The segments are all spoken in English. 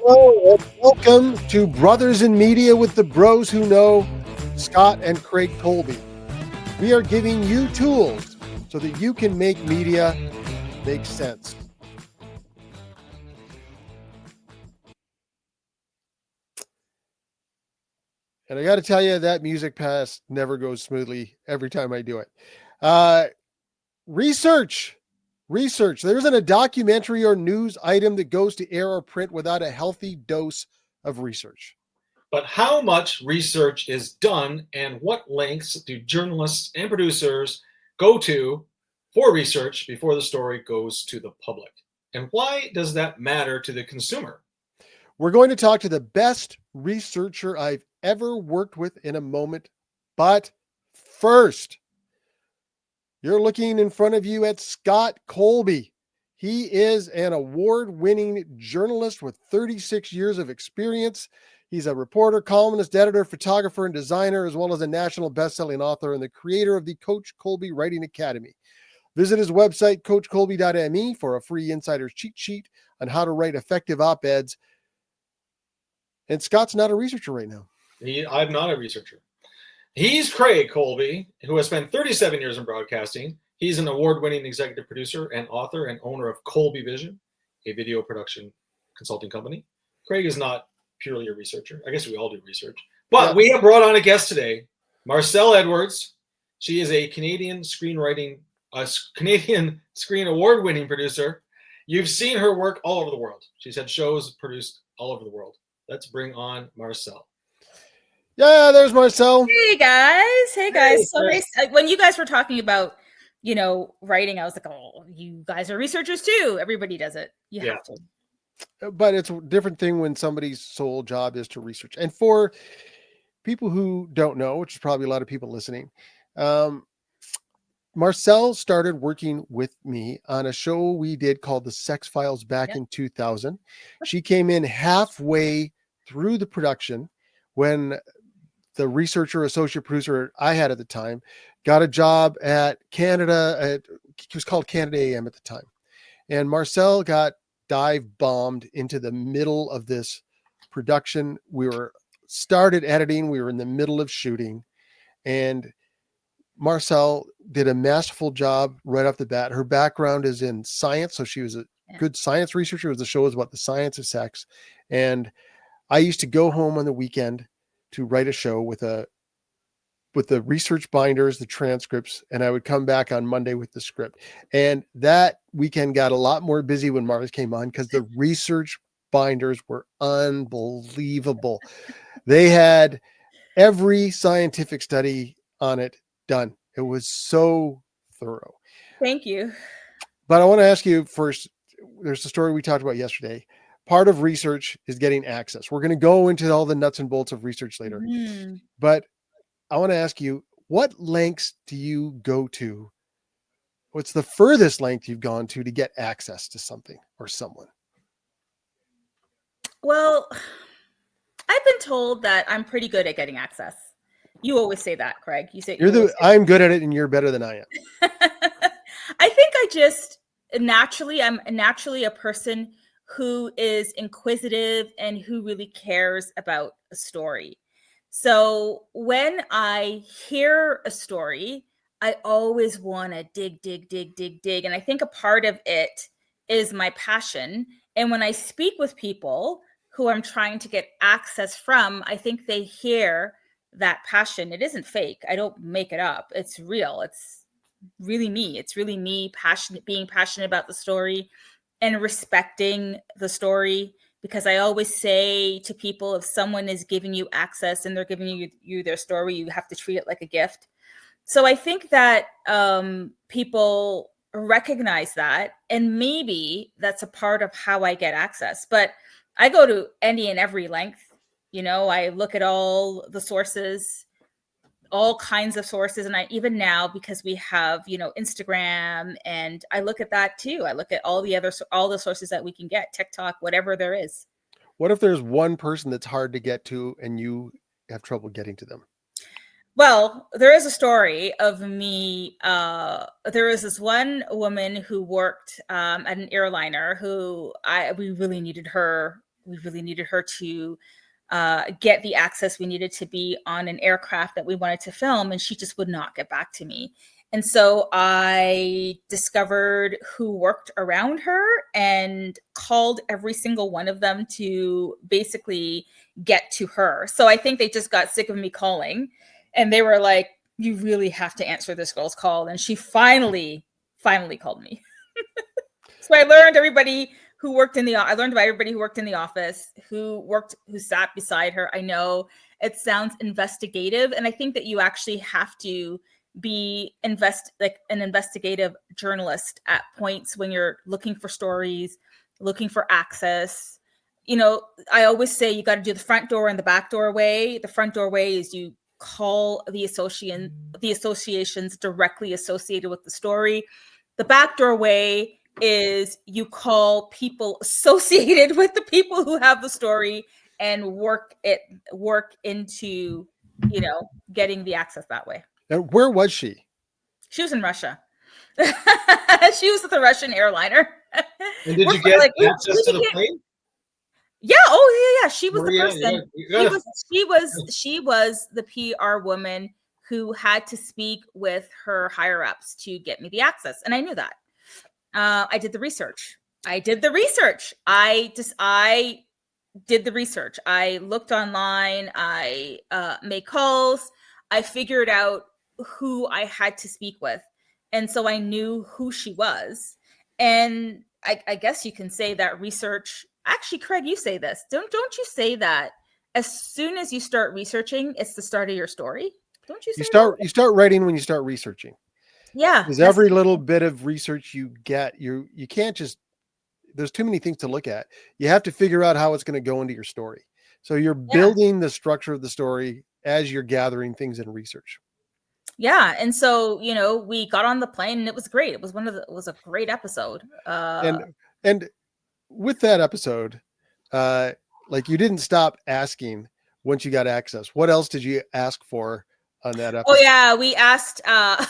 Hello, and welcome to Brothers in Media with the Bros Who Know, Scott and Craig Colby. We are giving you tools so that you can make media make sense. And I got to tell you, that music pass never goes smoothly every time I do it. Research. There isn't a documentary or news item that goes to air or print without a healthy dose of research. But how much research is done and what lengths do journalists and producers go to for research before the story goes to the public? And why does that matter to the consumer? We're going to talk to the best researcher I've ever worked with in a moment. But first, you're looking in front of you at Scott Colby. He is an award-winning journalist with 36 years of experience. He's a reporter, columnist, editor, photographer, and designer, as well as a national best-selling author and the creator of the Coach Colby Writing Academy. Visit his website, coachcolby.me, for a free insider's cheat sheet on how to write effective op-eds. And Scott's not a researcher right now. I'm not a researcher. He's Craig Colby, who has spent 37 years in broadcasting. He's an award-winning executive producer and author and owner of Colby Vision, a video production consulting company. Craig is not purely a researcher. I guess we all do research. But we have brought on a guest today, Marcelle Edwards. She is a Canadian Screen Award-winning producer. You've seen her work all over the world. She's had shows produced all over the world. Let's bring on Marcelle. Yeah, there's Marcelle. Hey guys. So nice. When you guys were talking about, writing, I was like, oh, you guys are researchers too. Everybody does it. You have to. But it's a different thing when somebody's sole job is to research. And for people who don't know, which is probably a lot of people listening, Marcelle started working with me on a show we did called The Sex Files back in 2000. She came in halfway through the production when the researcher, associate producer I had at the time, got a job at Canada. It was called Canada AM at the time. And Marcelle got dive bombed into the middle of this production. We were started editing. We were in the middle of shooting. And Marcelle did a masterful job right off the bat. Her background is in science. So she was a good science researcher. The show was about the science of sex. And I used to go home on the weekend to write a show with the research binders, the transcripts, and I would come back on Monday with the script. And that weekend got a lot more busy when Mars came on because the research binders were unbelievable. They had every scientific study on it done. It was so thorough. Thank you. But I want to ask you first, there's a story we talked about yesterday. Part of research is getting access. We're going to go into all the nuts and bolts of research later. But I want to ask you, what lengths do you go to? What's the furthest length you've gone to get access to something or someone? Well, I've been told that I'm pretty good at getting access. You always say that, Craig. You say I'm good at it and you're better than I am. I think I'm naturally a person who is inquisitive and who really cares about a story. So when I hear a story, I always want to dig. And I think a part of it is my passion. And when I speak with people who I'm trying to get access from, I think they hear that passion. It isn't fake. I don't make it up. It's real. It's really me. It's really me being passionate about the story and respecting the story, because I always say to people, if someone is giving you access and they're giving you their story, you have to treat it like a gift. So I think that people recognize that, and maybe that's a part of how I get access. But I go to any and every length. I look at all the sources, all kinds of sources. And I, even now, because we have, Instagram, and I look at that too. I look at all the sources that we can get, TikTok, whatever there is. What if there's one person that's hard to get to and you have trouble getting to them? Well, there is a story of me. There was this one woman who worked at an airliner who we really needed her we really needed her to get the access we needed to be on an aircraft that we wanted to film, and she just would not get back to me. And so I discovered who worked around her and called every single one of them to basically get to her. So I think they just got sick of me calling, and they were like, you really have to answer this girl's call. And she finally called me. So I learned everybody who worked in the, I learned about everybody who worked in the office, who sat beside her. I know it sounds investigative, and I think that you actually have to be like an investigative journalist at points when you're looking for stories, looking for access. You know, I always say you got to do the front door and the back doorway. The front doorway is you call the associations directly associated with the story. The back doorway is you call people associated with the people who have the story and work into, you know, getting the access that way. And where was she? She was in Russia. She was with a Russian airliner. And did you get access to the plane? Yeah. Oh, yeah. She was the person. Yeah. She was the PR woman who had to speak with her higher ups to get me the access, and I knew that. I did the research. I did the research. I looked online. I made calls. I figured out who I had to speak with, and so I knew who she was. And I guess you can say that research. Actually, Craig, you say this. Don't you say that as soon as you start researching, it's the start of your story? Don't you say you start writing when you start researching? Yeah. Because every little bit of research you get, you can't just, there's too many things to look at. You have to figure out how it's going to go into your story. So you're building the structure of the story as you're gathering things in research. Yeah. And so, you know, we got on the plane and it was great. It was a great episode. And with that episode, like you didn't stop asking once you got access. What else did you ask for on that episode? Oh yeah. We asked, I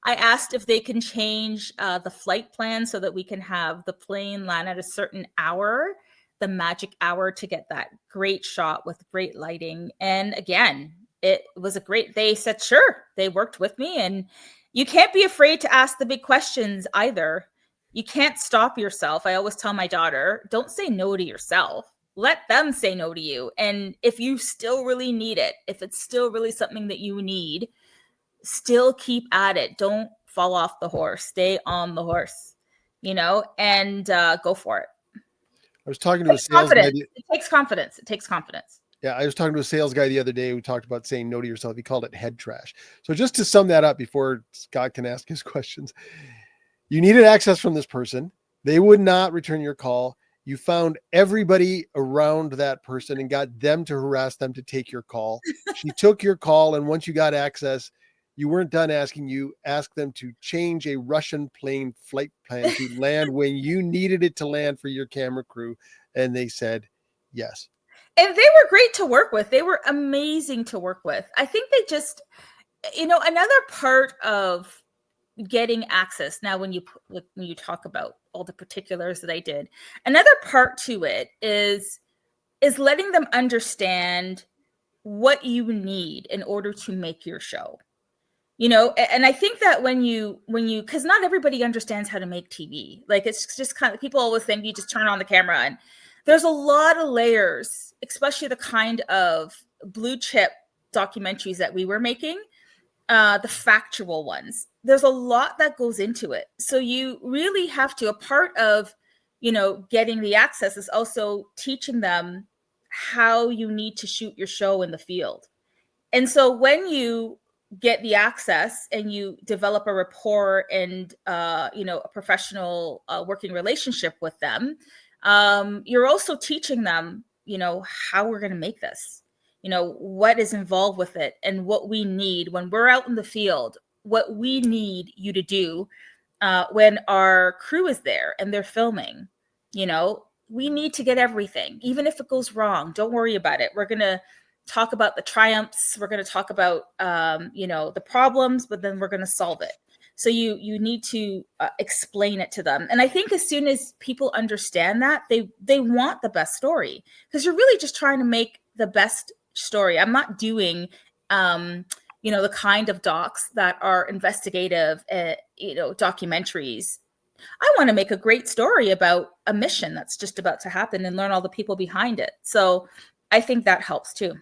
asked if they can change the flight plan so that we can have the plane land at a certain hour, the magic hour, to get that great shot with great lighting. And again, it was they said, sure, they worked with me. And you can't be afraid to ask the big questions either. You can't stop yourself. I always tell my daughter, don't say no to yourself. Let them say no to you. And if you still really need it, if it's still really something that you need, still keep at it. Don't fall off the horse. Stay on the horse, you know, and go for it. I was talking to a sales guy. It takes confidence. It takes confidence. Yeah, I was talking to a sales guy the other day who talked about saying no to yourself. He called it head trash. So just to sum that up before Scott can ask his questions, you needed access from this person. They would not return your call. You found everybody around that person and got them to harass them to take your call. She took your call, and once you got access, you weren't done asking. You asked them to change a Russian plane flight plan to land when you needed it to land for your camera crew. And they said yes. And they were great to work with. They were amazing to work with. I think they just, you know, another part of getting access, now when you talk about all the particulars that I did, another part to it is letting them understand what you need in order to make your show. You know, and I think that when you, because not everybody understands how to make TV. Like, it's just kind of, people always think you just turn on the camera, and there's a lot of layers, especially the kind of blue chip documentaries that we were making, the factual ones. There's a lot that goes into it. So you really have to, a part of, you know, getting the access is also teaching them how you need to shoot your show in the field. And so when you get the access and you develop a rapport and, you know, a professional working relationship with them, you're also teaching them, you know, how we're going to make this, you know, what is involved with it and what we need when we're out in the field, what we need you to do when our crew is there and they're filming. You know, we need to get everything, even if it goes wrong. Don't worry about it. We're going to talk about the triumphs. We're going to talk about, you know, the problems, but then we're going to solve it. So you need to explain it to them. And I think as soon as people understand that, they want the best story, because you're really just trying to make the best story. I'm not doing the kind of docs that are investigative, documentaries. I want to make a great story about a mission that's just about to happen and learn all the people behind it. So I think that helps too.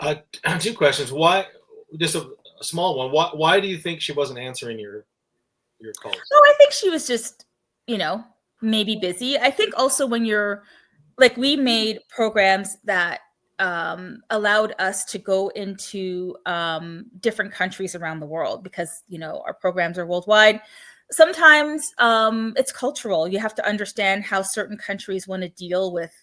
2 questions. Why, just a small one, why do you think she wasn't answering your calls? No, I think she was just, maybe busy. I think also when you're like, we made programs that allowed us to go into different countries around the world, because our programs are worldwide. Sometimes it's cultural. You have to understand how certain countries want to deal with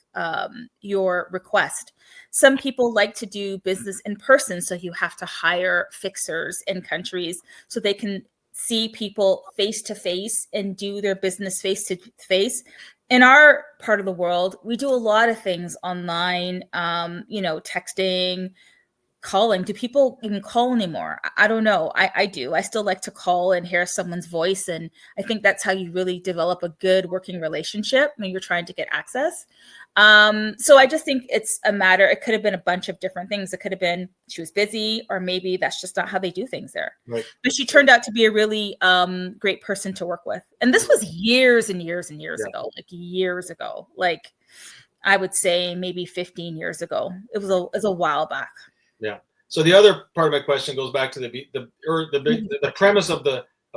your request. Some people like to do business in person, so you have to hire fixers in countries so they can see people face to face and do their business face to face. In our part of the world, we do a lot of things online, texting, calling. Do people even call anymore? I don't know. I do. I still like to call and hear someone's voice. And I think that's how you really develop a good working relationship when you're trying to get access. So I just think it's a matter. It could have been a bunch of different things. It could have been she was busy, or maybe that's just not how they do things there. Right. But she turned out to be a really great person to work with. And this was years and years and years ago, like years ago. Like I would say maybe 15 years ago. It was a while back. Yeah. So the other part of my question goes back to the premise of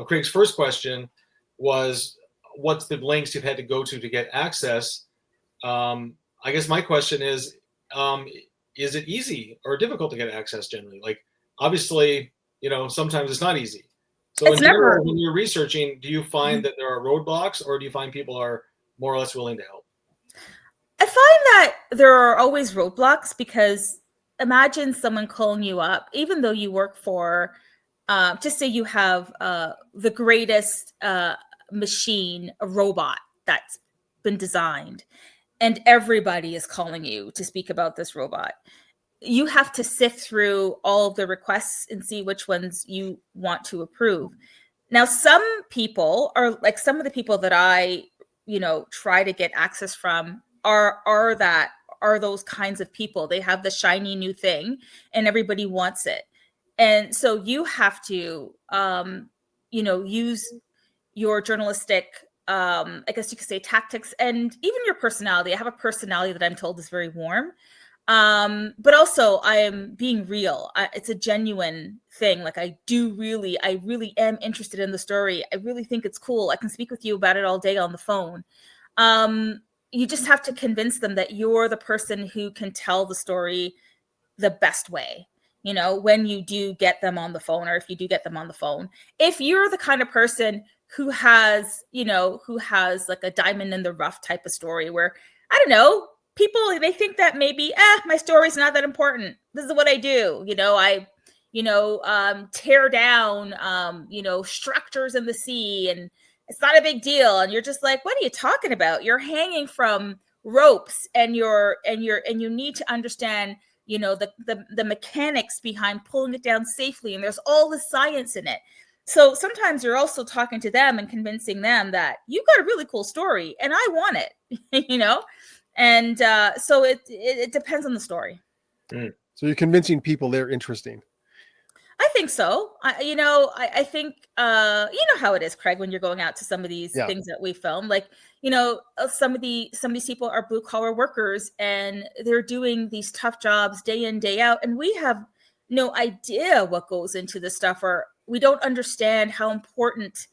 Craig's first question was, what's the lengths you've had to go to get access? I guess my question is it easy or difficult to get access generally? Like, obviously, sometimes it's not easy. So in general, when you're researching, do you find that there are roadblocks, or do you find people are more or less willing to help? I find that there are always roadblocks, because imagine someone calling you up, even though you work for, just say you have the greatest machine, a robot that's been designed, and everybody is calling you to speak about this robot. You have to sift through all of the requests and see which ones you want to approve. Now, some people are like, some of the people that I, try to get access from are those kinds of people. They have the shiny new thing and everybody wants it. And so you have to, use your journalistic, I guess you could say, tactics, and even your personality. I have a personality that I'm told is very warm. But also I am being real. It's a genuine thing. Like I really am interested in the story. I really think it's cool. I can speak with you about it all day on the phone. You just have to convince them that you're the person who can tell the story the best way, when you do get them on the phone, or if you do get them on the phone. If you're the kind of person who has like a diamond in the rough type of story where, I don't know, people, they think that maybe, my story's not that important. This is what I do. I tear down, structures in the sea, and it's not a big deal. And you're just like, what are you talking about? You're hanging from ropes, and you need to understand, the mechanics behind pulling it down safely. And there's all the science in it. So sometimes you're also talking to them and convincing them that you got a really cool story and I want it, And so it depends on the story. So you're convincing people they're interesting. I think so. I think, how it is, Craig, when you're going out to some of these things that we film, like, some of these people are blue collar workers and they're doing these tough jobs day in, day out. And we have no idea what goes into this stuff, or we don't understand how important,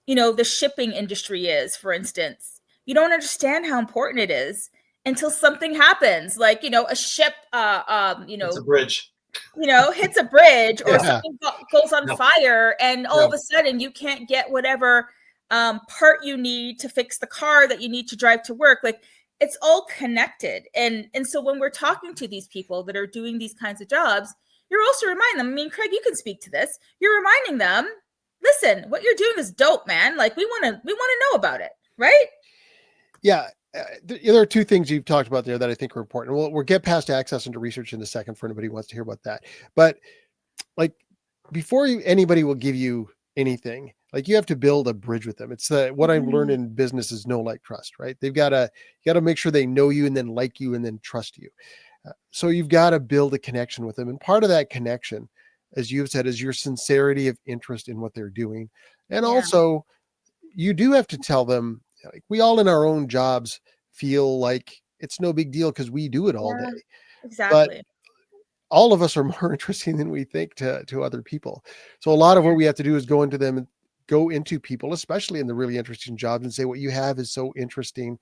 the shipping industry is, for instance. You don't understand how important it is until something happens, like, a ship, it's a bridge. Hits a bridge, or something goes on fire, and all of a sudden you can't get whatever part you need to fix the car that you need to drive to work. Like, it's all connected. And so when we're talking to these people that are doing these kinds of jobs, you're also reminding them, I mean, Craig, you can speak to this. You're reminding them, listen, what you're doing is dope, man. Like, we want to know about it. Right. Yeah. There are 2 things you've talked about there that I think are important. We'll get past access into research in a second for anybody who wants to hear about that. But like, before anybody will give you anything, like you have to build a bridge with them. It's what I've learned in business is know, like, trust, right? You got to make sure they know you and then like you and then trust you. So you've got to build a connection with them. And part of that connection, as you've said, is your sincerity of interest in what they're doing. And Yeah. also you do have to tell them, like, we all in our own jobs feel like it's no big deal because we do it all Yeah, day. But exactly. all of us are more interesting than we think to other people. So a lot of what we have to do is go into people, especially in the really interesting jobs, and say, what you have is so interesting.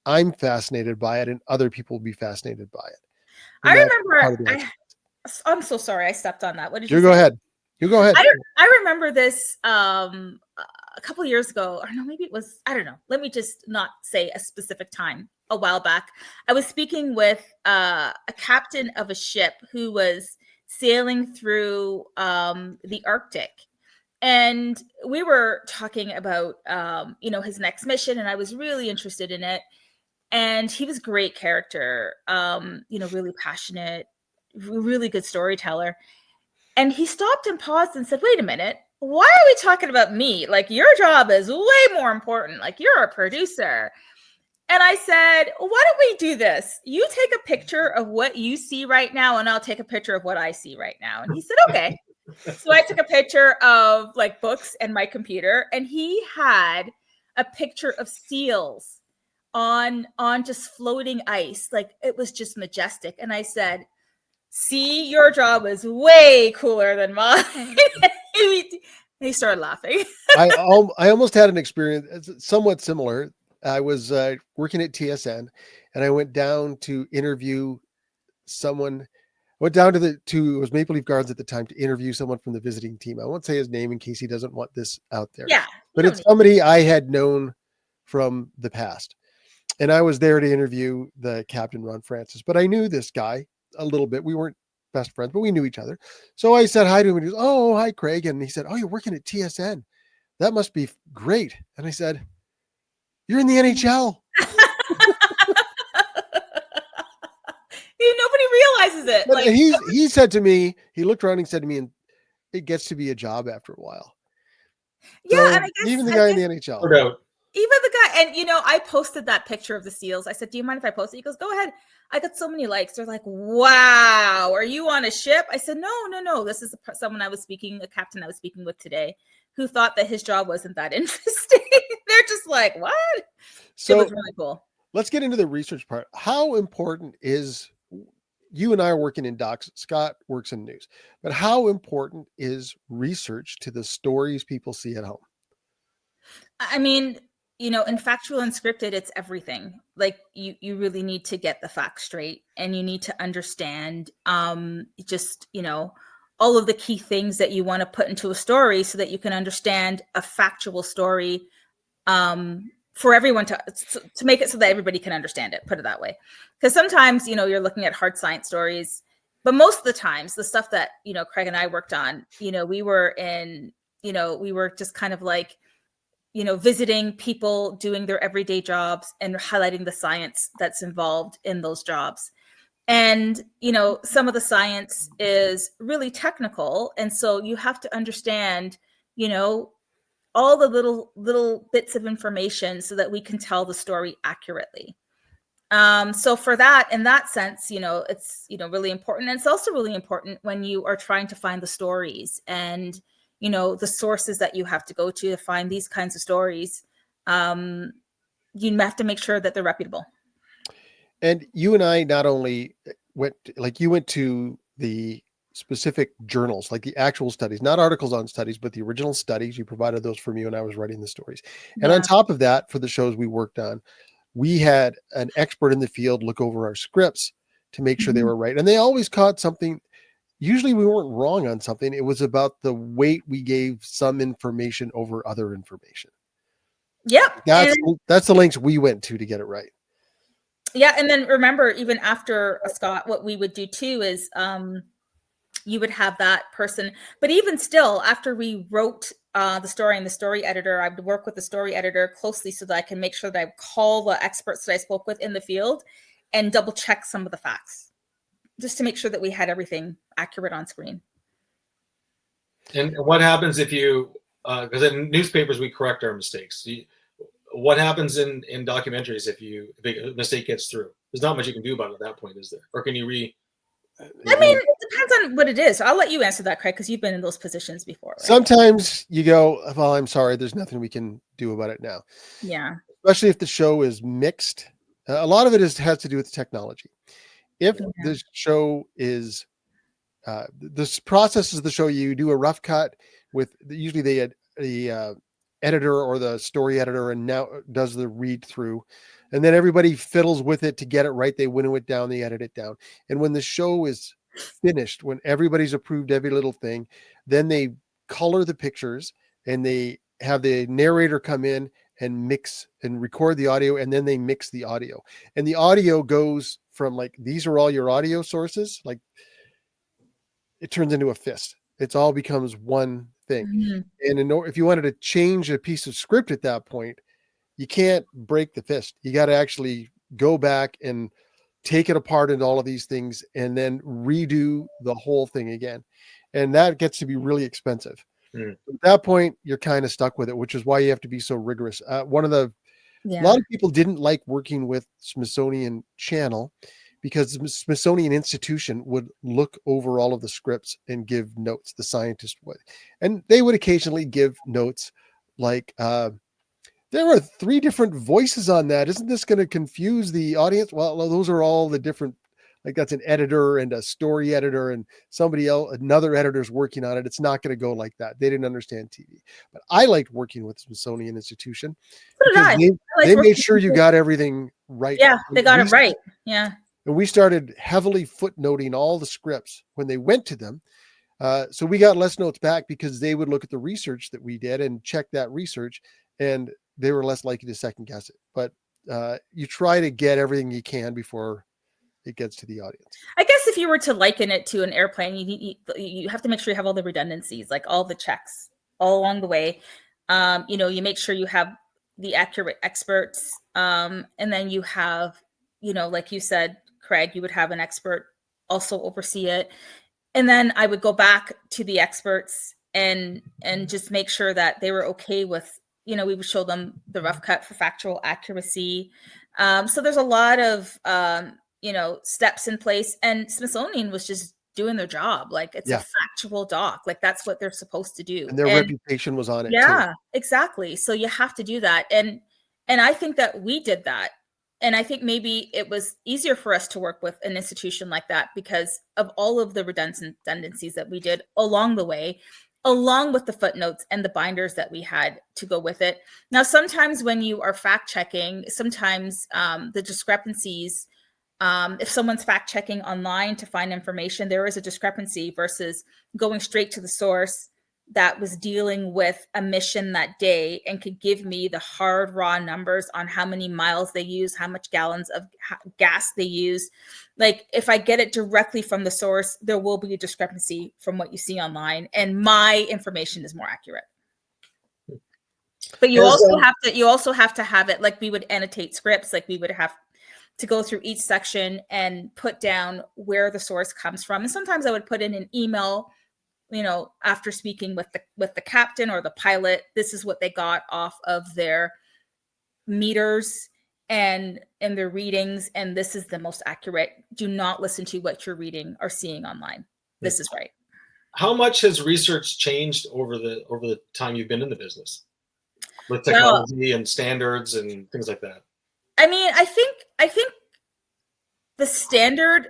I'm fascinated by it, and other people will be fascinated by it. And I that's remember part of the I'm so sorry I stepped on that. What did you You go say? ahead. You go ahead. I remember this a couple of years ago, or no, maybe it was, I don't know. Let me just not say a specific time. A while back, I was speaking with a captain of a ship who was sailing through the Arctic. And we were talking about, his next mission, and I was really interested in it. And he was a great character, really passionate, really good storyteller. And he stopped and paused and said, wait a minute, why are we talking about me? Like, your job is way more important. Like, you're a producer. And I said, why don't we do this? You take a picture of what you see right now, and I'll take a picture of what I see right now. And he said, okay. So I took a picture of like books and my computer, and he had a picture of seals on just floating ice. Like, it was just majestic. And I said, see, your job is way cooler than mine. He started laughing. I almost had an experience somewhat similar. I was working at TSN, and I went down to interview someone. Went down to it was Maple Leaf Gardens at the time, to interview someone from the visiting team. I won't say his name in case he doesn't want this out there. Yeah, but it's somebody I had known from the past, and I was there to interview the captain, Ron Francis. But I knew this guy a little bit. We weren't best friends, but we knew each other. So I said hi to him, and he goes, "Oh, hi, Craig." And he said, "Oh, you're working at TSN. That must be great." And I said, "You're in the NHL." Nobody realizes it. But he said to me, he looked around and said to me, and it gets to be a job after a while. Yeah, So and I guess even the guy in the NHL. Even the guy, and I posted that picture of the seals. I said, do you mind if I post it? He goes, go ahead. I got so many likes. They're like, wow, are you on a ship? I said, no. This is someone a captain I was speaking with today, who thought that his job wasn't that interesting. They're just like, what? So it was really cool. Let's get into the research part. How important is, you and I are working in docs, Scott works in news, but how important is research to the stories people see at home? I mean, in factual and scripted, it's everything. Like, you really need to get the facts straight, and you need to understand all of the key things that you want to put into a story, so that you can understand a factual story for everyone to make it so that everybody can understand it, put it that way. Because sometimes, you're looking at hard science stories, but most of the times the stuff that, Craig and I worked on, we were just kind of like, visiting people doing their everyday jobs and highlighting the science that's involved in those jobs. And, some of the science is really technical. And so you have to understand, all the little bits of information so that we can tell the story accurately. So for that, in that sense, it's, really important. And it's also really important when you are trying to find the stories and, the sources that you have to go to find these kinds of stories. You have to make sure that they're reputable. And you and I not only you went to the specific journals, like the actual studies, not articles on studies, but the original studies. You provided those for me when I was writing the stories. And on top of that, for the shows we worked on, we had an expert in the field look over our scripts to make sure they were right. And they always caught something. Usually we weren't wrong on something. It was about the weight we gave some information over other information. Yep. That's the lengths we went to get it right. Yeah. And then remember, even after Scott, what we would do too is you would have that person, but even still, after we wrote the story and the story editor, I would work with the story editor closely so that I can make sure that I call the experts that I spoke with in the field and double check some of the facts, just to make sure that we had everything accurate on screen. And what happens if you because in newspapers we correct our mistakes. What happens in documentaries if a mistake gets through? There's not much you can do about it at that point, is there? Or can you I mean, it depends on what it is. I'll let you answer that, Craig, because you've been in those positions before, right? Sometimes you go, well, I'm sorry, there's nothing we can do about it now. Yeah. Especially if the show is mixed. A lot of it has to do with technology. If the show is, this process is the show, you do a rough cut with usually the editor or the story editor, and now does the read through, and then everybody fiddles with it to get it right. They winnow it down, they edit it down, and when the show is finished, when everybody's approved every little thing, then they color the pictures and they have the narrator come in and mix and record the audio, and then they mix the audio, and the audio goes from like, these are all your audio sources, like it turns into a fist. It's all becomes one thing. Mm-hmm. And if you wanted to change a piece of script at that point, you can't break the fist. You got to actually go back and take it apart into all of these things and then redo the whole thing again. And that gets to be really expensive. At that point, you're kind of stuck with it, which is why you have to be so rigorous. A lot of people didn't like working with Smithsonian Channel because the Smithsonian Institution would look over all of the scripts and give notes. The scientist would, and they would occasionally give notes like, there are 3 different voices on that. Isn't this going to confuse the audience? Well, those are all the different, like that's an editor and a story editor and somebody else, another editor's working on it. It's not going to go like that. They didn't understand TV, but I liked working with the Smithsonian Institution because they made sure you got everything right. Yeah, they got it right. Yeah. And we started heavily footnoting all the scripts when they went to them. So we got less notes back because they would look at the research that we did and check that research, and they were less likely to second guess it. But you try to get everything you can before it gets to the audience. I guess if you were to liken it to an airplane, you have to make sure you have all the redundancies, like all the checks all along the way. You make sure you have the accurate experts. And then you have, like you said, Craig, you would have an expert also oversee it. And then I would go back to the experts and just make sure that they were okay with, we would show them the rough cut for factual accuracy. So there's a lot of, steps in place, and Smithsonian was just doing their job. Like it's a factual doc. Like that's what they're supposed to do. And their reputation was on it. Yeah, too. Exactly. So you have to do that. And I think that we did that. And I think maybe it was easier for us to work with an institution like that because of all of the redundancies that we did along the way, along with the footnotes and the binders that we had to go with it. Now, sometimes when you are fact checking, sometimes the discrepancies, if someone's fact checking online to find information, there is a discrepancy versus going straight to the source that was dealing with a mission that day and could give me the hard raw numbers on how many miles they use, how much gallons of gas they use. Like if I get it directly from the source, there will be a discrepancy from what you see online, and my information is more accurate. But you also have to have it, like we would annotate scripts, like we would have to go through each section and put down where the source comes from. And sometimes I would put in an email, after speaking with the captain or the pilot, this is what they got off of their meters and their readings, and this is the most accurate. Do not listen to what you're reading or seeing online. This is right. How much has research changed over the time you've been in the business with technology and standards and things like that? I mean, I think the standard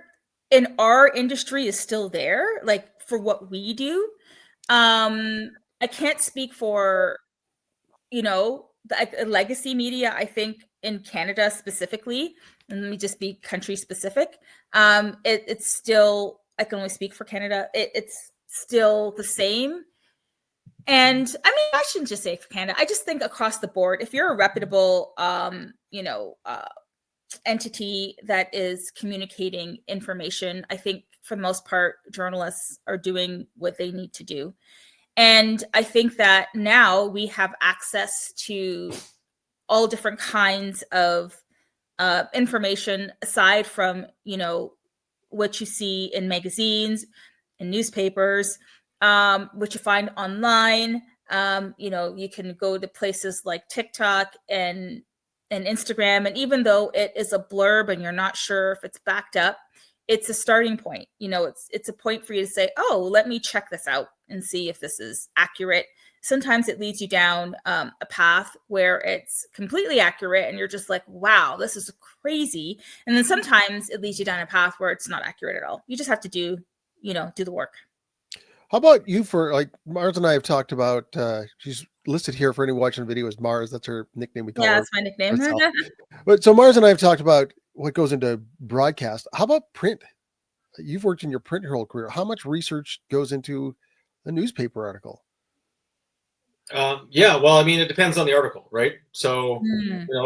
in our industry is still there, like for what we do. I can't speak for, the legacy media. I think in Canada specifically, and let me just be country specific. It's still, I can only speak for Canada. It's still the same. And I mean, I shouldn't just say for Canada. I just think across the board, if you're a reputable, entity that is communicating information, I think for the most part, journalists are doing what they need to do. And I think that now we have access to all different kinds of information aside from, what you see in magazines and newspapers, what you find online. You can go to places like TikTok and Instagram, and even though it is a blurb and you're not sure if it's backed up, it's a starting point. It's a point for you to say, oh, let me check this out and see if this is accurate. Sometimes it leads you down a path where it's completely accurate and you're just like, wow, this is crazy. And then sometimes it leads you down a path where it's not accurate at all. You just have to do the work. How about you? For like Mars and I have talked about, she's listed here for anyone watching the video as Mars. That's her nickname. We call her. Yeah, that's my nickname. But so Mars and I have talked about what goes into broadcast. How about print? You've worked in your print your whole career. How much research goes into a newspaper article? Yeah, well, I mean, it depends on the article, right? So,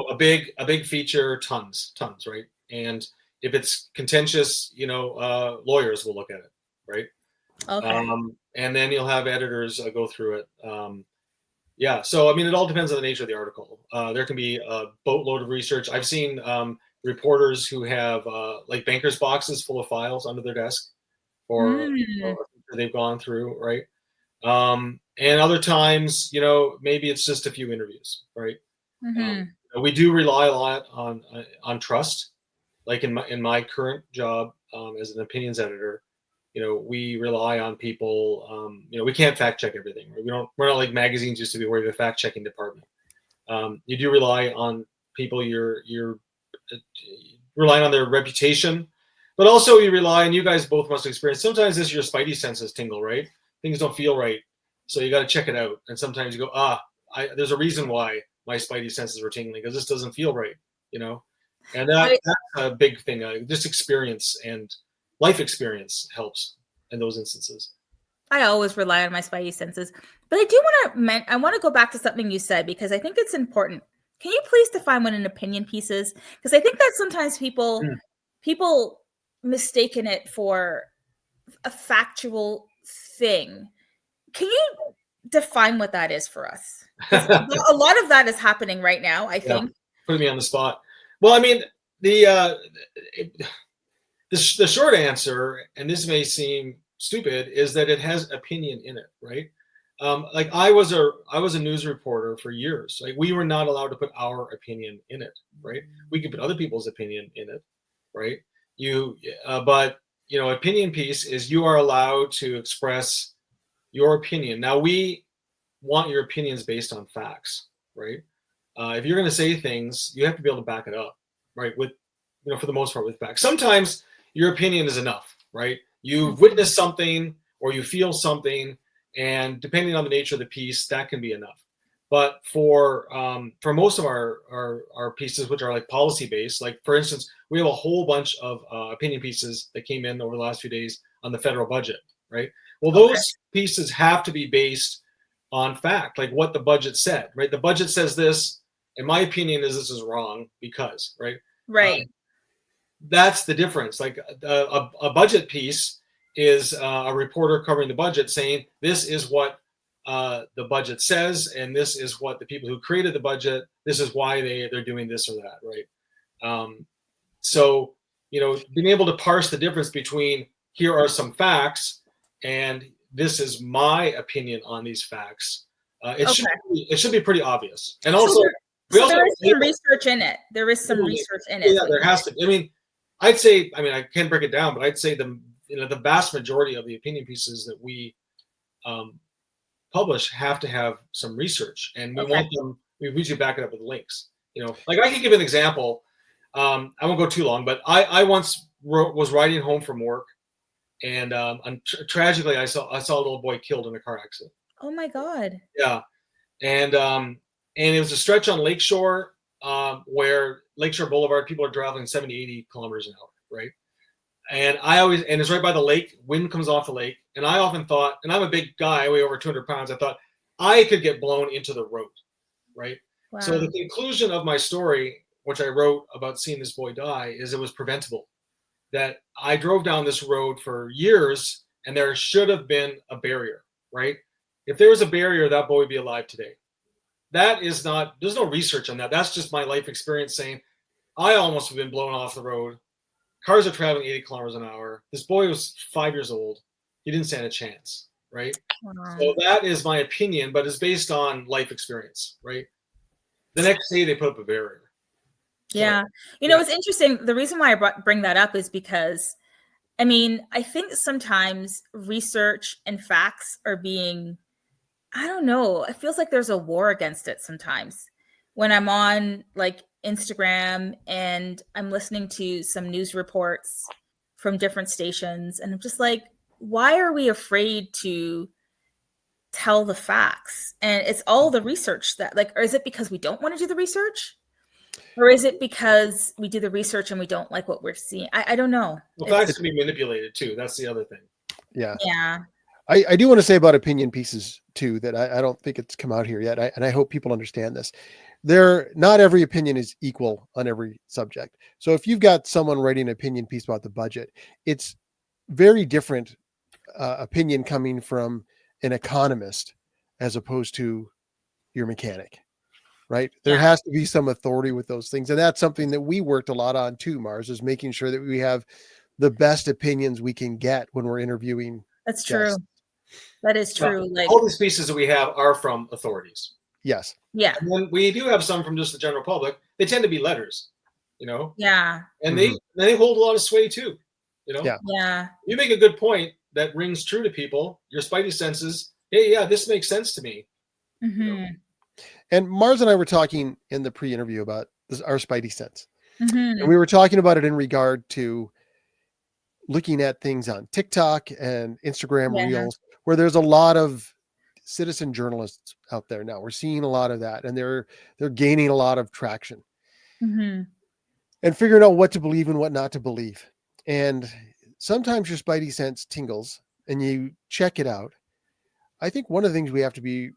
a big feature, tons, right? And if it's contentious, lawyers will look at it, right? Okay. And then you'll have editors go through it. Yeah, so I mean, it all depends on the nature of the article. There can be a boatload of research. I've seen reporters who have like banker's boxes full of files under their desk, or they've gone through, right? And other times, maybe it's just a few interviews, right? We do rely a lot on trust. Like in my current job as an opinions editor, we rely on people. We can't fact check everything. Right? We're not like magazines used to be, where you have a fact checking department. You do rely on people. You're relying on their reputation, but also you rely, and you guys both must experience. Sometimes your spidey senses tingle, right? Things don't feel right, so you got to check it out. And sometimes you go, there's a reason why my spidey senses were tingling, because this doesn't feel right, And that's a big thing. Just experience and life experience helps in those instances. I always rely on my spidey senses, but I want to go back to something you said, because I think it's important. Can you please define what an opinion piece is? Because I think that sometimes people mistaken it for a factual thing. Can you define what that is for us? A lot of that is happening right now, I think. Putting me on the spot. Well, I mean, the short answer, and this may seem stupid, is that it has opinion in it, right? Like I was a news reporter for years. Like we were not allowed to put our opinion in it, right? We could put other people's opinion in it, right? But opinion piece is you are allowed to express your opinion. Now we want your opinions based on facts, right? If you're going to say things, you have to be able to back it up, right? With, for the most part, with facts. Sometimes your opinion is enough, right? You've witnessed something or you feel something, and depending on the nature of the piece, that can be enough. But for most of our pieces, which are like policy based, like for instance, we have a whole bunch of opinion pieces that came in over the last few days on the federal budget, right? Well, those pieces have to be based on fact, like what the budget said, right? The budget says this, and my opinion is this is wrong because, right? Right. That's the difference. Like a budget piece is a reporter covering the budget saying this is what the budget says, and this is what the people who created the budget, this is why they're doing this or that, right? So being able to parse the difference between here are some facts and this is my opinion on these facts. It should be pretty obvious. And also, there is some research in it. There is some research in it. Yeah, there has to be. I mean, I can't break it down, but I'd say the vast majority of the opinion pieces that we publish have to have some research, and we want them. We usually back it up with links. Like I can give an example. I won't go too long, but I once was riding home from work, and tragically, I saw a little boy killed in a car accident. Oh my God! Yeah, and it was a stretch on Lakeshore, where Lakeshore Boulevard, people are traveling 70, 80 kilometers an hour, right? And it's right by the lake. Wind comes off the lake, and I often thought, and I'm a big guy, I weigh over 200 pounds. I thought I could get blown into the road, right? Wow. So the conclusion of my story, which I wrote about seeing this boy die, is it was preventable. That I drove down this road for years, and there should have been a barrier, right? If there was a barrier, that boy would be alive today. There's no research on that. That's just my life experience saying, I almost have been blown off the road. Cars are traveling 80 kilometers an hour. This boy was 5 years old. He didn't stand a chance, right? Wow. So that is my opinion, but it's based on life experience, right? The next day they put up a barrier. Yeah. It's interesting. The reason why I bring that up is because, I mean, I think sometimes research and facts are being, I don't know, it feels like there's a war against it sometimes. When I'm on like Instagram and I'm listening to some news reports from different stations, and I'm just like, why are we afraid to tell the facts? And it's all the research that, like, or is it because we don't want to do the research? Or is it because we do the research and we don't like what we're seeing? I don't know. Well, facts can be manipulated too. That's the other thing. Yeah. Yeah. I do want to say about opinion pieces too, that I don't think it's come out here yet. And I hope people understand this. Not every opinion is equal on every subject. So if you've got someone writing an opinion piece about the budget, it's very different opinion coming from an economist as opposed to your mechanic. Right. There has to be some authority with those things. And that's something that we worked a lot on too, Mars, is making sure that we have the best opinions we can get when we're interviewing. That's true. That is true. Well, like all these pieces that we have are from authorities. Yes. Yeah. And then we do have some from just the general public. They tend to be letters, Yeah. and they hold a lot of sway too, Yeah. Yeah. You make a good point that rings true to people. Your spidey senses, hey, yeah, this makes sense to me. Mm-hmm. And Mars and I were talking in the pre-interview about our spidey sense. Mm-hmm. And we were talking about it in regard to looking at things on TikTok and Instagram Reels, where there's a lot of citizen journalists out there now. We're seeing a lot of that, and they're gaining a lot of traction. Mm-hmm. And figuring out what to believe and what not to believe. And sometimes your spidey sense tingles and you check it out. I think one of the things we have to be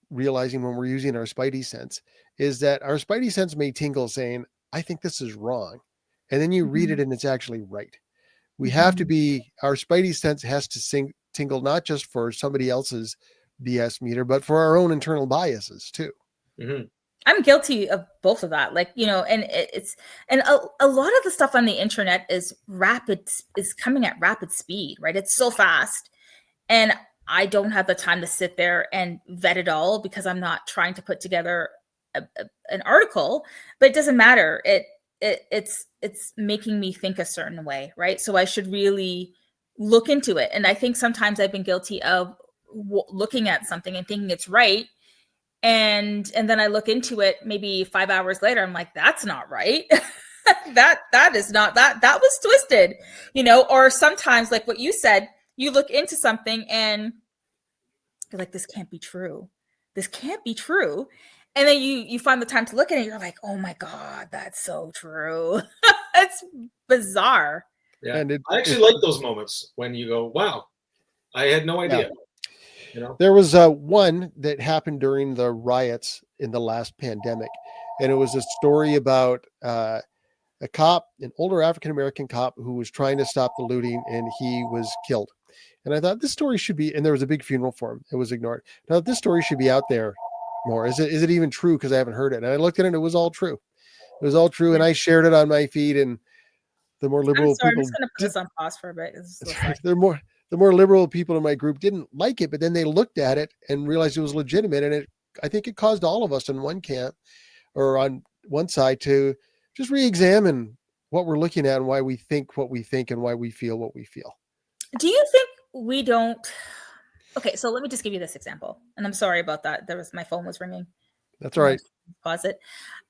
realizing when we're using our spidey sense is that our spidey sense may tingle saying, I think this is wrong. And then you read it and it's actually right. We have to be, our spidey sense has to tingle, not just for somebody else's BS meter, but for our own internal biases too. Mm-hmm. I'm guilty of both of that. Like, and a lot of the stuff on the internet is coming at rapid speed, right? It's so fast. And I don't have the time to sit there and vet it all because I'm not trying to put together an article, but it doesn't matter. It's making me think a certain way, right? So I should really look into it. And I think sometimes I've been guilty of looking at something and thinking it's right. And then I look into it maybe 5 hours later, I'm like, that's not right. that is not, that was twisted, or sometimes like what you said, you look into something and you're like, this can't be true. This can't be true. And then you find the time to look at it. You're like, oh my God, that's so true. It's bizarre. Yeah. And I actually like those moments when you go, wow, I had no idea. There was one that happened during the riots in the last pandemic, and it was a story about a cop, an older African-American cop who was trying to stop the looting, and he was killed. And I thought this story should be, and there was a big funeral for him. It was ignored. I thought this story should be out there more. Is it even true? Because I haven't heard it. And I looked at it and it was all true. It was all true. And I shared it on my feed, and the more liberal people. I'm just going to put this on pause for a bit. The more liberal people in my group didn't like it, but then they looked at it and realized it was legitimate. And I think it caused all of us in one camp or on one side to just re-examine what we're looking at and why we think what we think and why we feel what we feel. Do you think we don't? Okay, so let me just give you this example. And I'm sorry about that. My phone was ringing. That's all right. Pause it.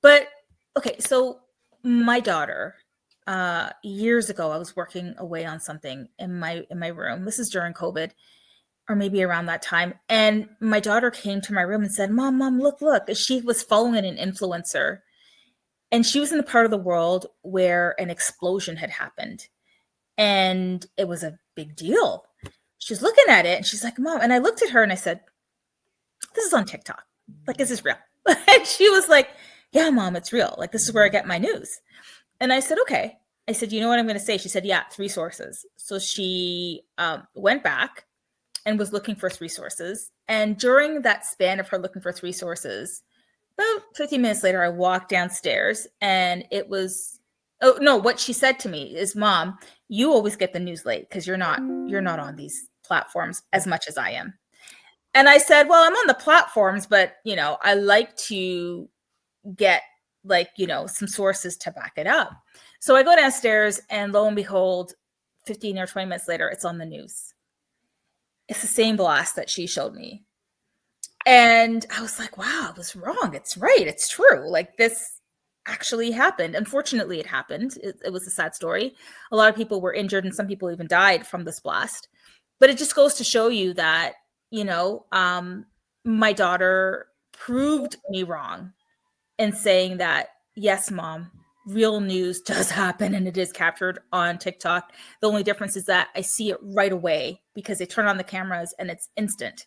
But okay, so my daughter, years ago, I was working away on something in my room. This is during COVID, or maybe around that time. And my daughter came to my room and said, Mom, look. She was following an influencer. And she was in the part of the world where an explosion had happened. And it was a big deal. She's looking at it and she's like, Mom. And I looked at her and I said, this is on TikTok. Like, is this real? And she was like, yeah, Mom, it's real. Like, this is where I get my news. And I said, okay. I said, you know what I'm going to say? She said, yeah, 3 sources. So she went back and was looking for 3 sources. And during that span of her looking for 3 sources, about 15 minutes later, I walked downstairs and it was, oh no, what she said to me is, Mom, you always get the news late because you're not on these platforms as much as I am. And I said, well, I'm on the platforms, but, I like to get some sources to back it up. So I go downstairs and lo and behold, 15 or 20 minutes later, it's on the news. It's the same blast that she showed me. And I was like, wow, I was wrong. It's right. It's true. Like, this actually happened. Unfortunately, it happened. It was a sad story. A lot of people were injured and some people even died from this blast. But it just goes to show you that, my daughter proved me wrong in saying that, yes, Mom, real news does happen and it is captured on TikTok. The only difference is that I see it right away because they turn on the cameras and it's instant.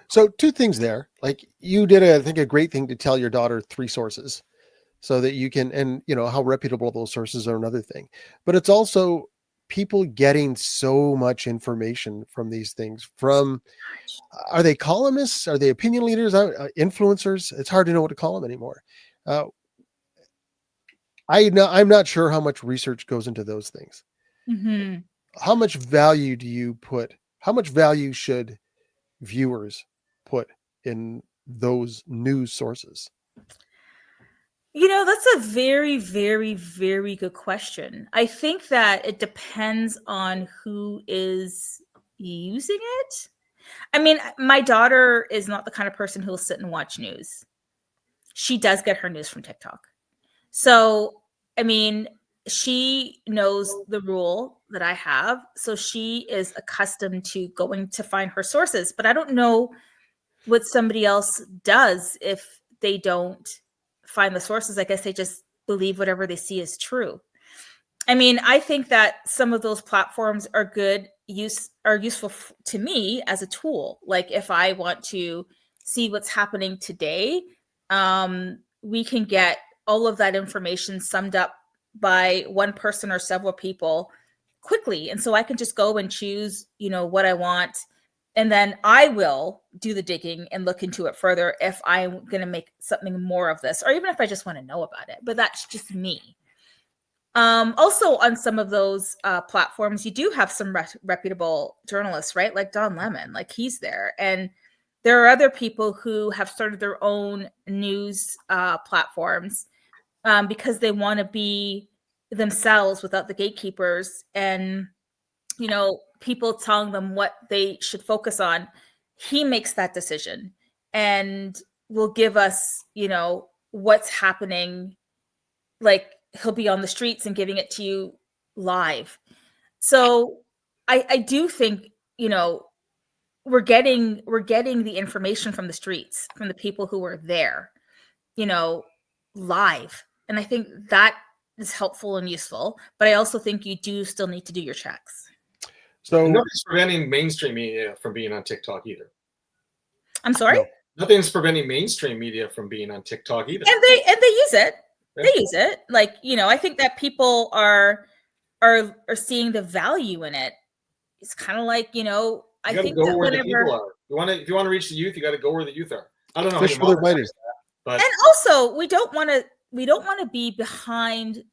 So two things there. Like, you did, I think, a great thing to tell your daughter 3 sources so that you can, and how reputable those sources are, another thing. But it's also people getting so much information from these things. Are they columnists? Are they opinion leaders? Influencers? It's hard to know what to call them anymore. I'm not sure how much research goes into those things. Mm-hmm. How much value how much value should viewers put in those news sources? That's a very, very, very good question. I think that it depends on who is using it. I mean, my daughter is not the kind of person who will sit and watch news. She does get her news from TikTok. So, I mean, she knows the rule that I have. So she is accustomed to going to find her sources. But I don't know what somebody else does if they don't find the sources. I guess they just believe whatever they see is true. I mean, I think that some of those platforms are useful to me as a tool. Like, if I want to see what's happening today, we can get all of that information summed up by one person or several people quickly. And so I can just go and choose, what I want. And then I will do the digging and look into it further if I'm going to make something more of this, or even if I just want to know about it. But that's just me. Also, on some of those platforms, you do have some reputable journalists, right? Like Don Lemon, like, he's there. And there are other people who have started their own news platforms because they want to be themselves without the gatekeepers and, people telling them what they should focus on. He makes that decision and will give us, what's happening. Like, he'll be on the streets and giving it to you live. So I do think, we're getting the information from the streets, from the people who are there, live. And I think that is helpful and useful. But I also think you do still need to do your checks. So nothing's preventing mainstream media from being on TikTok either. I'm sorry? No. Nothing's preventing mainstream media from being on TikTok either. And they use it. Yeah. They use it. Like, I think that people are seeing the value in it. It's kind of like, I think go that where the people are. If you want to reach the youth, you got to go where the youth are. I don't know. Fish for their biters. But and also, we don't want to be behind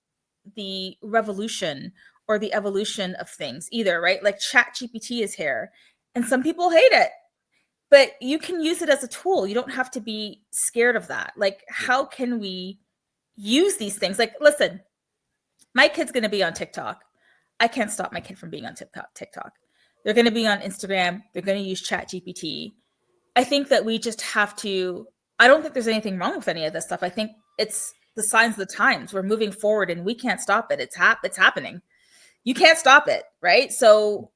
the revolution or the evolution of things either, right? Like, ChatGPT is here and some people hate it, but you can use it as a tool. You don't have to be scared of that. Like, how can we use these things? Like, listen, my kid's going to be on TikTok. I can't stop my kid from being on TikTok. They're going to be on Instagram. They're going to use ChatGPT. I think that we just have to, I don't think there's anything wrong with any of this stuff. I think it's the signs of the times. We're moving forward and we can't stop it. It's happening. You can't stop it, right? So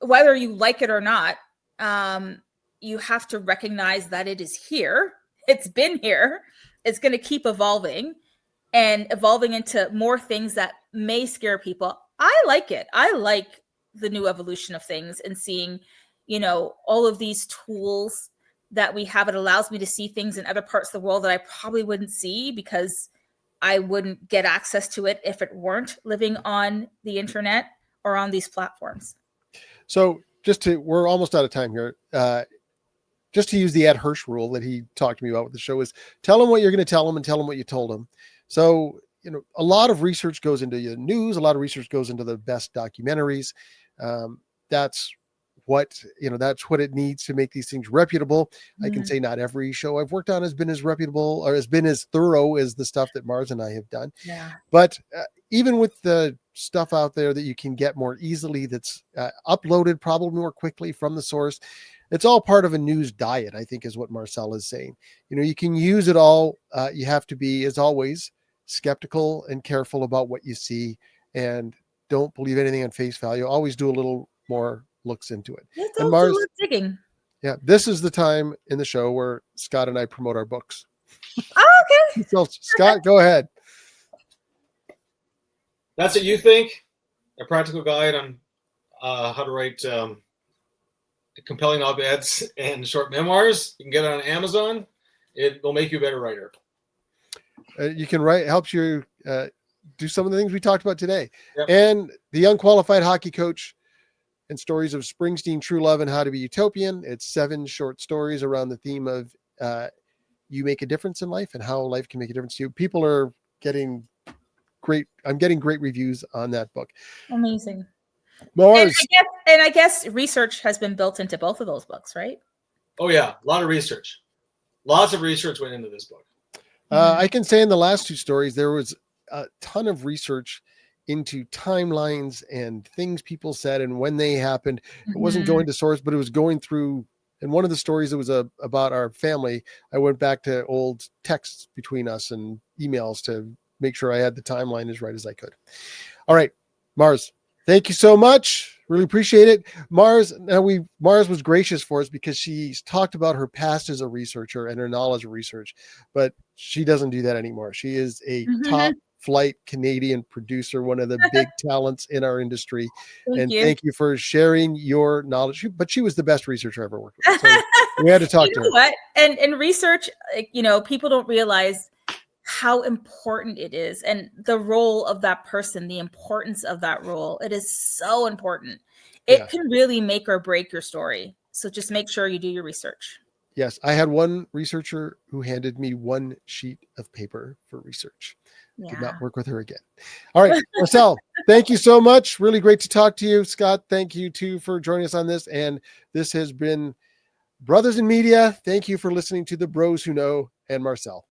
whether you like it or not, you have to recognize that it is here. It's been here. It's going to keep evolving and evolving into more things that may scare people. I like it. I like the new evolution of things and seeing, all of these tools that we have. It allows me to see things in other parts of the world that I probably wouldn't see because I wouldn't get access to it if it weren't living on the internet or on these platforms. So we're almost out of time here. Just to use the Ed Hirsch rule that he talked to me about with the show is tell them what you're going to tell them and tell them what you told them. So, a lot of research goes into the news. A lot of research goes into the best documentaries. That's what, that's what it needs to make these things reputable. I can Mhm. say not every show I've worked on has been as reputable or has been as thorough as the stuff that Mars and I have done. Yeah. But even with the stuff out there that you can get more easily, that's uploaded probably more quickly from the source, it's all part of a news diet, I think is what Marcelle is saying. You can use it all. You have to be, as always, skeptical and careful about what you see, and don't believe anything on face value. Always do a little more looks into it. Let's And also Mars, digging. yeah, this is the time in the show where Scott and I promote our books. Oh, okay. So Scott, go ahead. That's What You Think, a practical guide on how to write compelling op-eds and short memoirs. You can get it on Amazon. It will make you a better writer. You can write, helps you do some of the things we talked about today. Yep. And The Unqualified Hockey Coach and Stories of Springsteen, True Love, and How to Be Utopian. It's 7 short stories around the theme of you make a difference in life and how life can make a difference to you. People are getting great. I'm getting great reviews on that book. Amazing. Mars. And I guess research has been built into both of those books, right? Oh yeah, a lot of research. Lots of research went into this book. I can say in the last 2 stories, there was a ton of research into timelines and things people said and when they happened. It wasn't going to source, but it was going through. And one of the stories that was about our family, I went back to old texts between us and emails to make sure I had the timeline as right as I could. All right, Mars, thank you so much. Really appreciate it. Mars was gracious for us because she's talked about her past as a researcher and her knowledge of research, but she doesn't do that anymore. She is a top flight Canadian producer, one of the big talents in our industry. Thank you for sharing your knowledge. But she was the best researcher I ever worked with. So we had to talk to her. What? And research, people don't realize how important it is and the role of that person, the importance of that role. It is so important. It can really make or break your story. So just make sure you do your research. Yes. I had one researcher who handed me 1 sheet of paper for research. Did not work with her again. All right, Marcelle, thank you so much. Really great to talk to you. Scott, thank you too for joining us on this. And this has been Brothers in Media. Thank you for listening to The Bros Who Know and Marcelle.